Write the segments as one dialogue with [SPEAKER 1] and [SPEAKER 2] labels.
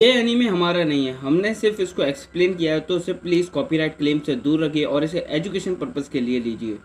[SPEAKER 1] ये एनीमे हमारा नहीं है, हमने सिर्फ इसको एक्सप्लेन किया है, तो इसे प्लीज कॉपीराइट क्लेम से दूर रखिए और इसे एजुकेशन पर्पस के लिए लीजिए।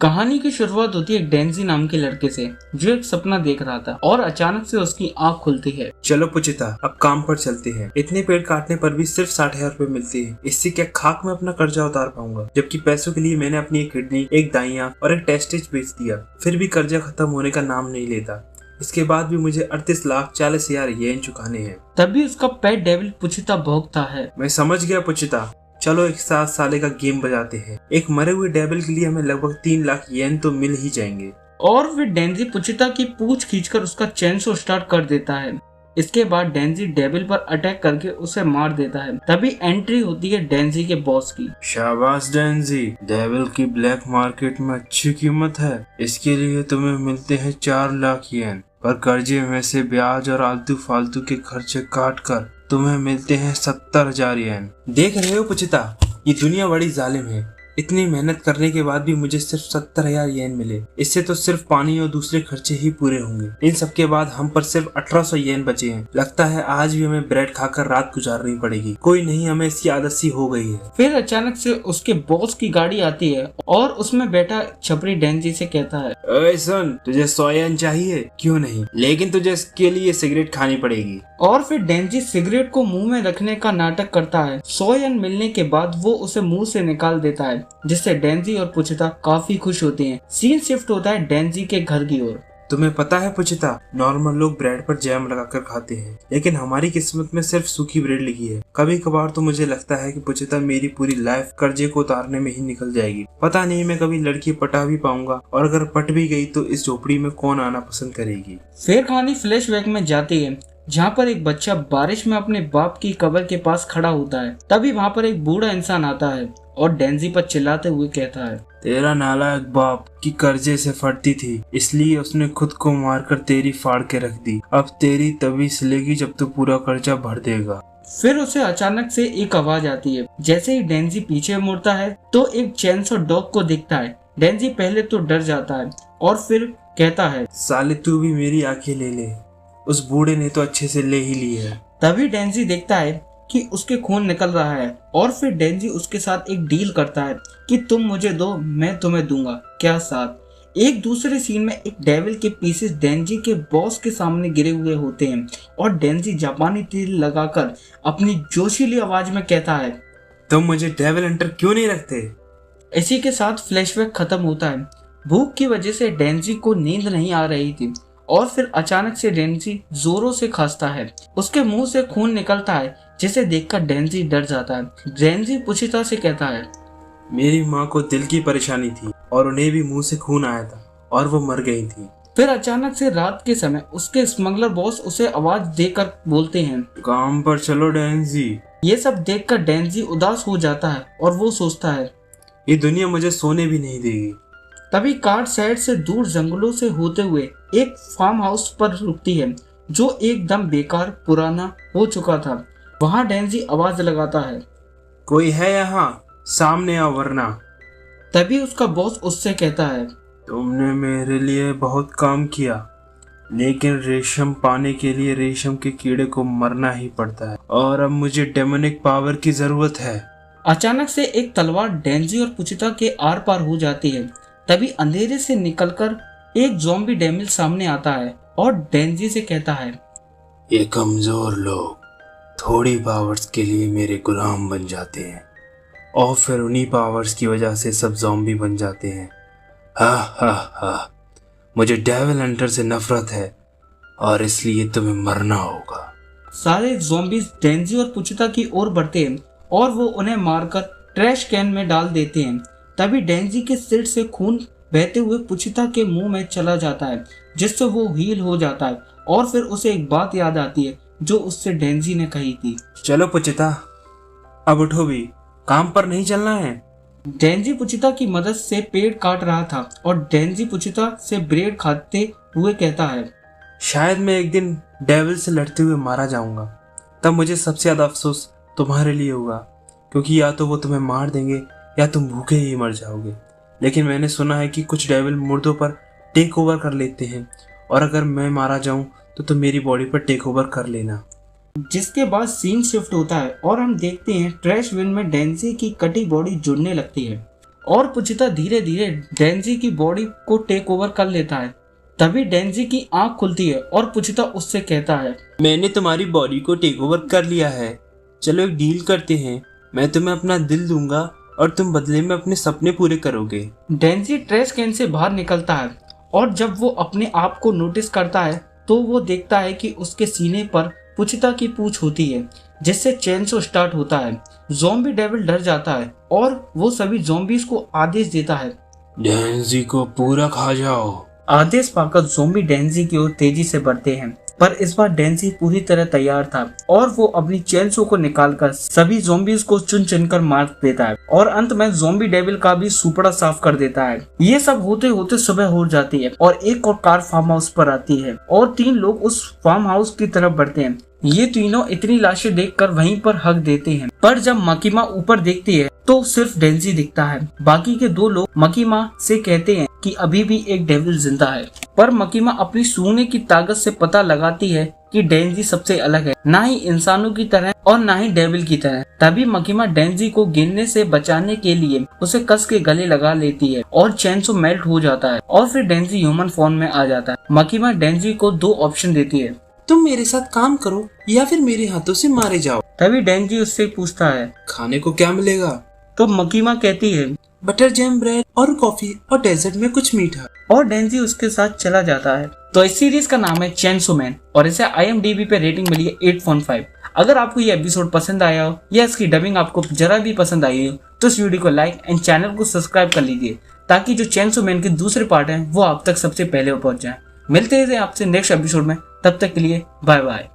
[SPEAKER 1] कहानी की शुरुआत होती है डेंजी नाम के लड़के से, जो एक सपना देख रहा था और अचानक से उसकी आंख खुलती है।
[SPEAKER 2] चलो पुचिता, अब काम पर चलते हैं। इतने पेड़ काटने पर भी सिर्फ 60,000 रुपए मिलते हैं। इससे क्या खाक में अपना कर्जा उतार पाऊंगा, जबकि पैसों के लिए मैंने अपनी एक किडनी, एक दाइयां और एक टेस्टिज बेच दिया। फिर भी कर्जा खत्म होने का नाम नहीं लेता। इसके बाद भी मुझे 38,40,000 येन चुकाने हैं।
[SPEAKER 1] तभी उसका पेट डेविल पुचिता भौंकता है।
[SPEAKER 2] मैं समझ गया पुचिता, चलो एक 7 साले का गेम बजाते हैं। एक मरे हुए डेविल के लिए हमें लगभग 3 लाख येन तो मिल ही जाएंगे।
[SPEAKER 1] और फिर डेंजी पुचिता की पूंछ खींचकर उसका चेनसो स्टार्ट कर देता है। इसके बाद डेंजी डेविल पर अटैक करके उसे मार देता है। तभी एंट्री होती है डेंजी के बॉस की।
[SPEAKER 2] शाबाश डेंजी, डेविल की ब्लैक मार्केट में अच्छी कीमत है। इसके लिए तुम्हें मिलते हैं 4 लाख येन, पर कर्जे में से ब्याज और आलतू फालतू के खर्चे काट कर तुम्हें मिलते हैं 70,000 येन। देख रहे हो पुचिता, ये दुनिया बड़ी जालिम है। इतनी मेहनत करने के बाद भी मुझे सिर्फ 70,000 येन मिले। इससे तो सिर्फ पानी और दूसरे खर्चे ही पूरे होंगे। इन सब के बाद हम पर सिर्फ 1800 येन बचे हैं। लगता है आज भी हमें ब्रेड खाकर रात गुजारनी पड़ेगी। कोई नहीं, हमें इसकी आदत सी हो गई है।
[SPEAKER 1] फिर अचानक से उसके बॉस की गाड़ी आती है और उसमें बैठा छपरी डेंजी से कहता है,
[SPEAKER 2] ओए सुन, तुझे 100 येन चाहिए? क्यों नहीं, लेकिन तुझे इसके लिए सिगरेट खानी पड़ेगी।
[SPEAKER 1] और फिर डेंजी सिगरेट को मुंह में रखने का नाटक करता है। 100 येन मिलने के बाद वो उसे मुंह से निकाल देता है, जिससे डेंजी और पुचिता काफी खुश होते हैं। सीन शिफ्ट होता है डेंजी के घर की ओर।
[SPEAKER 2] तुम्हें पता है पुचिता, नॉर्मल लोग ब्रेड पर जैम लगाकर खाते हैं, लेकिन हमारी किस्मत में सिर्फ सूखी ब्रेड लिखी है। कभी कभार तो मुझे लगता है कि पुचिता मेरी पूरी लाइफ कर्जे को उतारने में ही निकल जाएगी। पता नहीं मैं कभी लड़की पटा भी पाऊंगा, और अगर पट भी गई तो इस झोपड़ी में कौन आना पसंद करेगी।
[SPEAKER 1] फिर कहानी फ्लैशबैक में जाती है, जहाँ पर एक बच्चा बारिश में अपने बाप की कब्र के पास खड़ा होता है। तभी वहाँ पर एक बूढ़ा इंसान आता है और डेंजी पर चिल्लाते हुए कहता है,
[SPEAKER 2] तेरा नालायक बाप की कर्जे से फटती थी, इसलिए उसने खुद को मारकर तेरी फाड़ के रख दी। अब तेरी तभी सिलेगी जब तू पूरा कर्जा भर देगा।
[SPEAKER 1] फिर उसे अचानक से एक आवाज आती है। जैसे ही डेंजी पीछे मुड़ता है तो एक चेनसो डॉग को दिखता है। डेंजी पहले तो डर जाता है और फिर कहता है,
[SPEAKER 2] साले तू भी मेरी आंखें ले ले, उस बूढ़े ने तो अच्छे से ले ही ली है।
[SPEAKER 1] तभी डेंजी देखता है कि उसके खून निकल रहा है और फिर डेंजी उसके साथ एक डील करता है कि तुम मुझे दो, मैं तुम्हें दूंगा। क्या साथ। एक दूसरे सीन में एक डेविल के पीसेस डेंजी के बॉस के सामने गिरे हुए होते हैं और डेंजी जापानी तिल लगाकर अपनी जोशीली आवाज में कहता है,
[SPEAKER 2] तुम मुझे डेविल हंटर क्यों नहीं रखते।
[SPEAKER 1] इसी के साथ फ्लैशबैक खत्म होता है। भूख की वजह से डेंजी को नींद नहीं आ रही थी और फिर अचानक से डेंजी जोरों से खांसता है। उसके मुंह से खून निकलता है, जिसे देखकर डेंजी डर जाता है। डेंजी पुचिता से कहता है,
[SPEAKER 2] मेरी माँ को दिल की परेशानी थी और उन्हें भी मुंह से खून आया था और वो मर गई थी।
[SPEAKER 1] फिर अचानक से रात के समय उसके स्मगलर बॉस उसे आवाज देकर बोलते हैं,
[SPEAKER 2] काम पर चलो डेंजी।
[SPEAKER 1] ये सब देखकर डेंजी उदास हो जाता है और वो सोचता है,
[SPEAKER 2] ये दुनिया मुझे सोने भी नहीं देगी।
[SPEAKER 1] तभी कार साइड से दूर जंगलों से होते हुए एक फार्म हाउस पर रुकती है, जो एकदम बेकार पुराना हो चुका था। वहाँ डेंजी आवाज लगाता है,
[SPEAKER 2] कोई है यहाँ? सामने आओ वरना।
[SPEAKER 1] तभी उसका बॉस उससे कहता है,
[SPEAKER 2] तुमने मेरे लिए बहुत काम किया, लेकिन रेशम पाने के लिए रेशम के कीड़े को मरना ही पड़ता है, और अब मुझे डेमोनिक पावर की जरूरत है।
[SPEAKER 1] अचानक से एक तलवार डेंजी और पुचिता के आर पार हो जाती है। तभी अंधेरे से निकलकर एक ज़ॉम्बी डेविल सामने आता है और डेंजी से कहता है,
[SPEAKER 2] ये कमजोर लोग थोड़ी पावर्स के लिए मेरे गुलाम बन जाते हैं, और फिर उन्हीं पावर्स की वजह से सब ज़ॉम्बी बन जाते हैं। हा हा हा, मुझे डेविल हंटर से नफरत है और इसलिए तुम्हें मरना होगा।
[SPEAKER 1] सारे ज़ॉम्बीज डेंजी और पुचिता की ओर बढ़ते हैं और वो उन्हें मारकर ट्रैश कैन में डाल देते हैं। तभी डेंजी के सिर से खून बहते हुए पुचिता के मुंह में चला जाता है, जिससे वो हील हो जाता है और फिर उसे एक बात याद आती है जो उससे डेंजी ने कही थी।
[SPEAKER 2] चलो पुचिता, अब उठो भी, काम पर नहीं चलना है।
[SPEAKER 1] डेंजी पुचिता की मदद से पेड़ काट रहा था और डेंजी पुचिता से ब्रेड खाते हुए कहता है,
[SPEAKER 2] शायद मैं एक दिन डेविल से लड़ते हुए मारा जाऊंगा, तब मुझे सबसे ज्यादा अफसोस तुम्हारे लिए होगा, क्योंकि या तो वो तुम्हें मार देंगे या तुम भूखे ही मर जाओगे। लेकिन मैंने सुना है कि कुछ डेविल मुर्दों पर टेक ओवर कर लेते हैं, और अगर मैं मारा जाऊं तो तुम मेरी बॉडी पर टेक ओवर कर लेना।
[SPEAKER 1] जिसके बाद सीन शिफ्ट होता है और हम देखते हैं ट्रैश बिन में डेंजी की कटी बॉडी जुड़ने लगती है और पुचिता धीरे धीरे डेंजी की बॉडी को टेक ओवर कर लेता है। तभी डेंजी की आंख खुलती है और पुचिता उससे कहता है,
[SPEAKER 2] मैंने तुम्हारी बॉडी को टेक ओवर कर लिया है, चलो एक डील करते हैं, मैं तुम्हें अपना दिल दूंगा और तुम बदले में अपने सपने पूरे करोगे।
[SPEAKER 1] डेंजी ट्रैश कैन से बाहर निकलता है और जब वो अपने आप को नोटिस करता है तो वो देखता है कि उसके सीने पर पुचिता की पूंछ होती है, जिससे चेनसो स्टार्ट होता है। ज़ॉम्बी डेविल डर जाता है और वो सभी ज़ॉम्बीज को आदेश देता है,
[SPEAKER 2] डेंजी को पूरा खा जाओ।
[SPEAKER 1] आदेश पाकर ज़ॉम्बी डेंजी की ओर तेजी से बढ़ते हैं, पर इस बार डेंजी पूरी तरह तैयार था और वो अपनी चेनसो को निकालकर सभी ज़ॉम्बीज को चुन चुनकर मार देता है और अंत में ज़ॉम्बी डेविल का भी सुपड़ा साफ कर देता है। ये सब होते होते सुबह हो जाती है और एक और कार फार्म हाउस पर आती है और 3 लोग उस फार्म हाउस की तरफ बढ़ते हैं। ये तीनों इतनी लाशें देखकर वहीं पर हक देते हैं, पर जब मकीमा ऊपर देखती है तो सिर्फ डेंजी दिखता है। बाकी के 2 लोग मकीमा से कहते हैं कि अभी भी एक डेविल जिंदा है, पर मकीमा अपनी सूंघने की ताकत से पता लगाती है कि डेंजी सबसे अलग है, ना ही इंसानों की तरह और ना ही डेविल की तरह। तभी मकीमा डेंजी को गिरने से बचाने के लिए उसे कस के गले लगा लेती है और चेनसो मेल्ट हो जाता है और फिर डेंजी ह्यूमन फॉर्म में आ जाता है। मकीमा डेंजी को 2 ऑप्शन देती है,
[SPEAKER 2] तुम मेरे साथ काम करो या फिर मेरे हाथों से मारे जाओ।
[SPEAKER 1] तभी डेंजी उससे पूछता है,
[SPEAKER 2] खाने को क्या मिलेगा?
[SPEAKER 1] तो मकीमा कहती है,
[SPEAKER 2] बटर जैम ब्रेड और कॉफी और डेजर्ट में कुछ मीठा।
[SPEAKER 1] और डेंजी उसके साथ चला जाता है। तो इस सीरीज का नाम है चेनसो मैन और इसे IMDb पे रेटिंग मिली है 8.5। अगर आपको ये एपिसोड पसंद आया हो या इसकी डबिंग आपको जरा भी पसंद आई हो तो इस वीडियो को लाइक एंड चैनल को सब्सक्राइब कर लीजिए, ताकि जो चेनसो मैन के दूसरे पार्ट हैं वो आप तक सबसे पहले पहुंच जाए। मिलते हैं आपसे नेक्स्ट एपिसोड में, तब तक के लिए बाय बाय।